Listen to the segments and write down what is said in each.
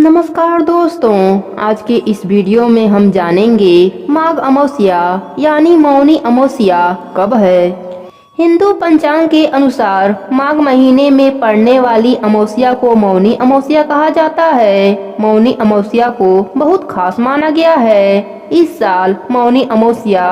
नमस्कार दोस्तों, आज के इस वीडियो में हम जानेंगे माघ अमावस्या यानी मौनी अमावस्या कब है। हिंदू पंचांग के अनुसार माघ महीने में पड़ने वाली अमावस्या को मौनी अमावस्या कहा जाता है। मौनी अमावस्या को बहुत खास माना गया है। इस साल मौनी अमावस्या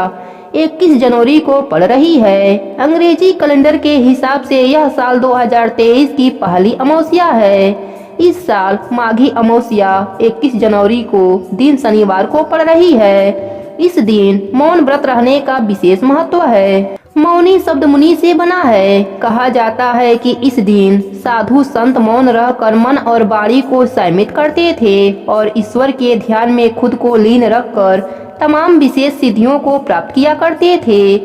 21 जनवरी को पड़ रही है। अंग्रेजी कैलेंडर के हिसाब से यह साल 2023 की पहली अमावस्या है। इस साल माघी अमावस्या 21 जनवरी को दिन शनिवार को पड़ रही है। इस दिन मौन व्रत रहने का विशेष महत्व है। मौनी शब्द मुनि से बना है। कहा जाता है कि इस दिन साधु संत मौन रहकर मन और वाणी को संयमित करते थे और ईश्वर के ध्यान में खुद को लीन रखकर तमाम विशेष सिद्धियों को प्राप्त किया करते थे।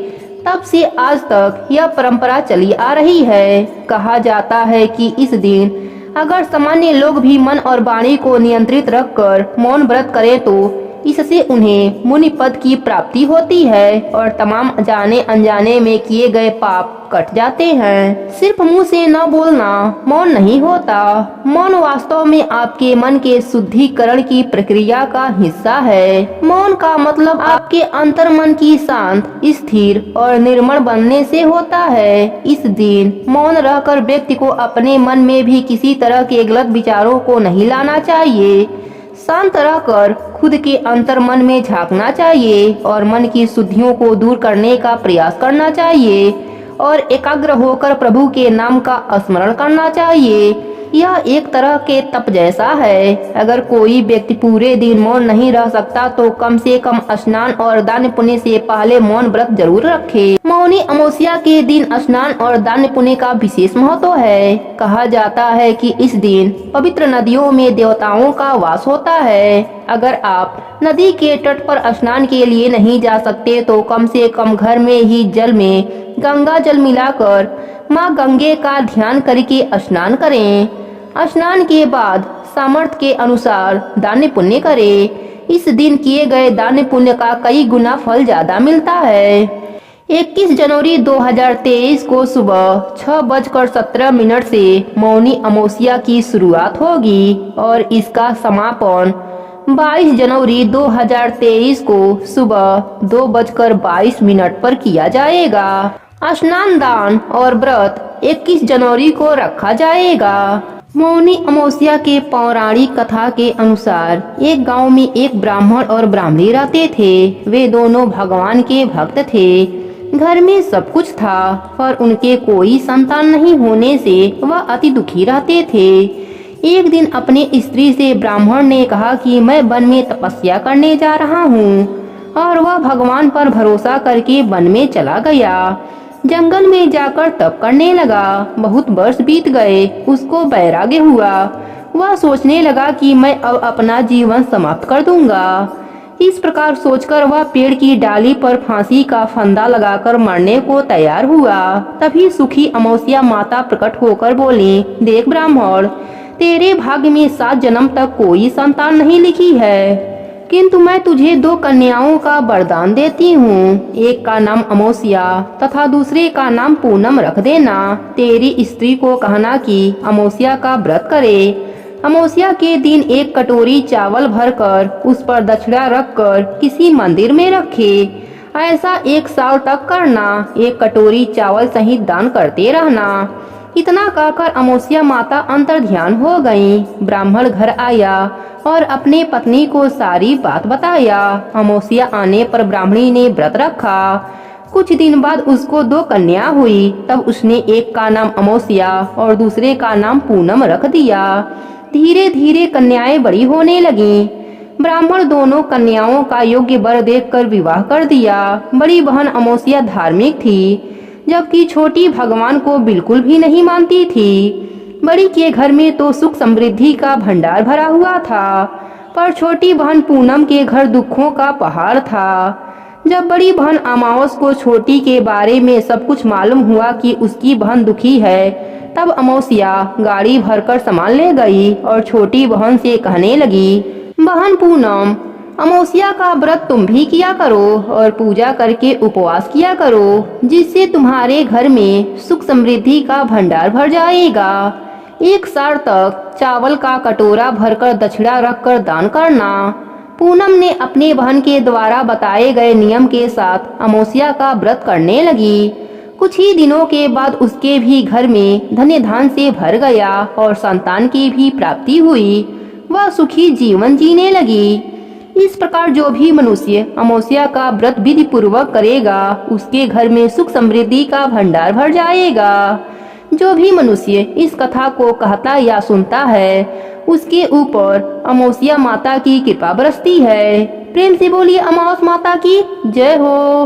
तब से आज तक यह परंपरा चली आ रही है। कहा जाता है कि इस दिन अगर सामान्य लोग भी मन और वाणी को नियंत्रित रखकर मौन व्रत करें तो इससे उन्हें मुनि पद की प्राप्ति होती है और तमाम जाने अनजाने में किए गए पाप कट जाते हैं। सिर्फ मुंह से न बोलना मौन नहीं होता। मौन वास्तव में आपके मन के शुद्धिकरण की प्रक्रिया का हिस्सा है। मौन का मतलब आपके अंतर मन की शांत, स्थिर और निर्मल बनने से होता है। इस दिन मौन रहकर व्यक्ति को अपने मन में भी किसी तरह के गलत विचारों को नहीं लाना चाहिए। शांत रहकर खुद के अंतर मन में झांकना चाहिए और मन की शुद्धियों को दूर करने का प्रयास करना चाहिए और एकाग्र होकर प्रभु के नाम का स्मरण करना चाहिए। यह एक तरह के तप जैसा है। अगर कोई व्यक्ति पूरे दिन मौन नहीं रह सकता तो कम से कम स्नान और दान पुण्य से पहले मौन व्रत जरूर रखे। मौनी अमावस्या के दिन स्नान और दान पुण्य का विशेष महत्व है। कहा जाता है कि इस दिन पवित्र नदियों में देवताओं का वास होता है। अगर आप नदी के तट पर स्नान के लिए नहीं जा सकते तो कम से कम घर में ही जल में गंगा जल मिलाकर माँ गंगे का ध्यान करके स्नान करें। स्नान के बाद सामर्थ्य के अनुसार दान पुण्य करें। इस दिन किए गए दान पुण्य का कई गुना फल ज्यादा मिलता है। 21 जनवरी 2023 को सुबह 6:17 से मौनी अमावस्या की शुरुआत होगी और इसका समापन 22 जनवरी 2023 को सुबह 2:22 पर किया जाएगा। स्नान दान और व्रत 21 जनवरी को रखा जाएगा। मौनी अमावस्या के पौराणिक कथा के अनुसार एक गांव में एक ब्राह्मण और ब्राह्मणी रहते थे। वे दोनों भगवान के भक्त थे। घर में सब कुछ था पर उनके कोई संतान नहीं होने से वह अति दुखी रहते थे। एक दिन अपने स्त्री से ब्राह्मण ने कहा कि मैं वन में तपस्या करने जा रहा हूँ और वह भगवान पर भरोसा करके वन में चला गया। जंगल में जाकर तप करने लगा। बहुत वर्ष बीत गए। उसको वैराग्य हुआ। वह सोचने लगा कि मैं अब अपना जीवन समाप्त कर दूंगा। इस प्रकार सोचकर वह पेड़ की डाली पर फांसी का फंदा लगाकर मरने को तैयार हुआ। तभी सुखी अमावस्या माता प्रकट होकर बोली, देख ब्राह्मण, तेरे भाग्य में 7 जन्म तक कोई संतान नहीं लिखी है, किंतु मैं तुझे 2 कन्याओं का वरदान देती हूँ। एक का नाम अमावस्या तथा दूसरे का नाम पूनम रख देना। तेरी स्त्री को कहना कि अमावस्या का व्रत करे। अमावस्या के दिन एक कटोरी चावल भरकर उस पर दक्षिणा रखकर किसी मंदिर में रखे। ऐसा 1 साल तक करना। 1 कटोरी चावल सहित दान करते रहना। इतना कहकर अमावस्या माता अंतर ध्यान हो गयी। ब्राह्मण घर आया और अपने पत्नी को सारी बात बताया। अमावस्या आने पर ब्राह्मणी ने व्रत रखा। कुछ दिन बाद उसको 2 कन्या हुई। तब उसने एक का नाम अमावस्या और दूसरे का नाम पूनम रख दिया। धीरे धीरे कन्याएं बड़ी होने लगीं। ब्राह्मण दोनों कन्याओं का योग्य वर देखकर विवाह कर दिया। बड़ी बहन अमावस्या धार्मिक थी जबकि छोटी भगवान को बिल्कुल भी नहीं मानती थी। बड़ी के घर में तो सुख समृद्धि का भंडार भरा हुआ था पर छोटी बहन पूनम के घर दुखों का पहाड़ था। जब बड़ी बहन अमावस को छोटी के बारे में सब कुछ मालूम हुआ कि उसकी बहन दुखी है, तब अमावस्या गाड़ी भरकर सामान ले गई और छोटी बहन से कहने लगी, बहन पूनम, अमावस्या का व्रत तुम भी किया करो और पूजा करके उपवास किया करो, जिससे तुम्हारे घर में सुख समृद्धि का भंडार भर जाएगा। एक साल तक चावल का कटोरा भरकर दक्षिणा रखकर दान करना। पूनम ने अपने बहन के द्वारा बताए गए नियम के साथ अमावस्या का व्रत करने लगी। कुछ ही दिनों के बाद उसके भी घर में धन्य धान से भर गया और संतान की भी प्राप्ति हुई। वह सुखी जीवन जीने लगी। इस प्रकार जो भी मनुष्य अमावस्या का व्रत विधि पूर्वक करेगा उसके घर में सुख समृद्धि का भंडार भर जाएगा। जो भी मनुष्य इस कथा को कहता या सुनता है उसके ऊपर अमावस्या माता की कृपा बरसती है। प्रेम से बोलिए अमावस माता की जय हो।